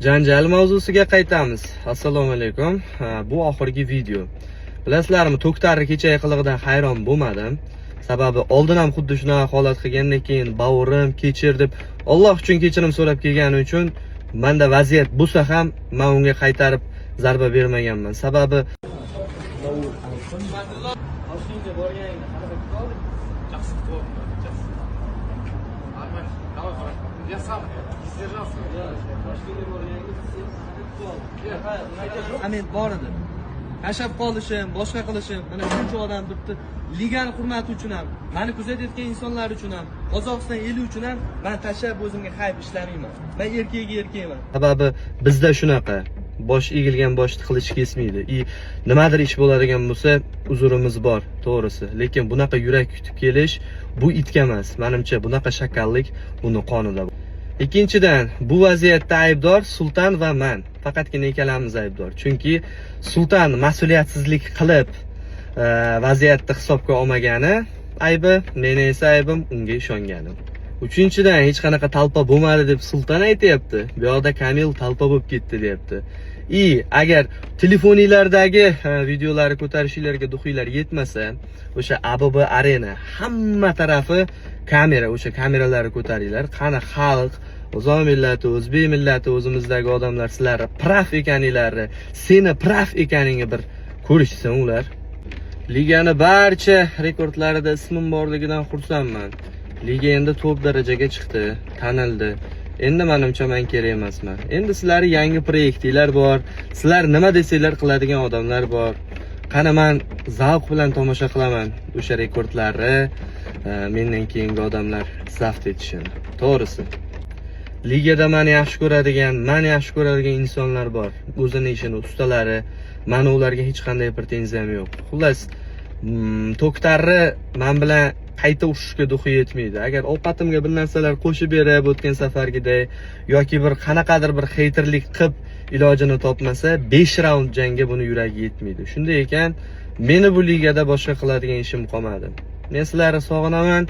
Janjal mavzusiga qaytamiz. Assalomu alaykum. Bu oxirgi video. Bilasizlarmi, To'ktarni kecha qiliqdan hayron bo'lmadim. Sababi oldin ham xuddi shunaqa holat qilgandan keyin bavurim kechir deb Alloh uchun kechirim so'rab kelgani uchun menda vaziyat bo'lsa ham men unga qaytarib zarba bermaganman. Sababi Amen bor edi. Yashab qolishim, boshqa qilishim, mana shuncha odam turibdi. Ligani hurmati uchun ham, meni kuzatayotgan insonlar uchun ham, Qozog'iston eli uchun ham men tashlab o'zimga hayb ishlamayman. Men erkakman. Sababi bizda shunaqa. Bosh egilgan boshni qilich kesmaydi. Nimadir ish bo'ladigan bo'lsa, uzrimiz bor, to'g'risi. Lekin bunaqa yurak kutib kelish bu itga emas. Menimcha bunaqa shakallik buni qonida. Ikkinchidan, bu vaziyatda aybdor Sultan va men. Faqatgina ikkalamiz aybdor. Chunki Sultan mas'uliyatsizlik qilib vaziyatni hisobga olmagani aybi, meni esa aybim unga ishonganim. Uchinchidan, hech qanaqa talpa bo'lmadi deb Sultan aytayapti. Bu yoqda Kamil talpa bo'lib ketdi deyapti. Agar telefoninglardagi videolarni ko'tarishinglarga duxinglar yetmasa, o'sha ABB Arena hamma tarafi kamera, o'sha kameralarni ko'taringlar. Qani xalq, O'zbek millati, o'zbek millati, o'zimizdagi odamlar sizlar praf ekaninglarni, seni praf ekaningni bir ko'rishsin ular. Ligani barcha rekordlarida ismim borligidan xursandman. Liga endi top darajaga chiqdi, tanildi. Endi menimcha men kerak emasman. Endi sizlar yangi proyektinglar bor. Sizlar nima desanglar qiladigan odamlar bor. Qani men zavq bilan tomosha qilaman o'sha rekordlarni, mendan keyingi odamlar zabt etishini. To'g'risi. Ligada meni yaxshi ko'radigan insonlar bor. O'zini ishini ustalari. Meni ularga hech qanday pretenziyam yo'q. Xullas, To'ktarni men bilan qayta urushga duxi yetmaydi. Agar ovqatimga bir narsalar qo'shib berib o'tgan safargidek yoki bir qanaqadir bir xeyterlik qilib ilojini topmasa, 5 raund jangga buni yuragi yetmaydi. Shunday ekan, meni bu ligada boshqa qiladigan ishim qolmadi. Men sizlarni sog'inaman.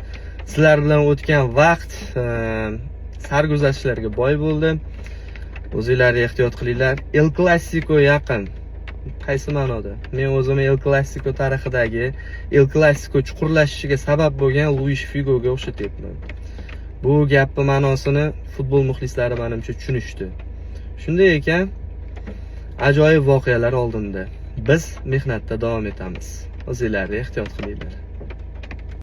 Sizlar bilan o'tgan vaqt sarguzashtlarga boy bo'ldi. O'zingizlarga ehtiyot qilinglar. El Clasico yaqin. Qaysi ma'noda? Men o'zim El Clasico tarixidagi El Clasico chuqurlashishiga sabab bo'lgan Luis Figoga o'xshatyapman. Bu gapning ma'nosini futbol muxlislari menimcha tushunishdi. Shunday ekan, ajoyib voqealar oldinda. Biz mehnatda davom etamiz. O'zingizlarga ehtiyot qilinglar.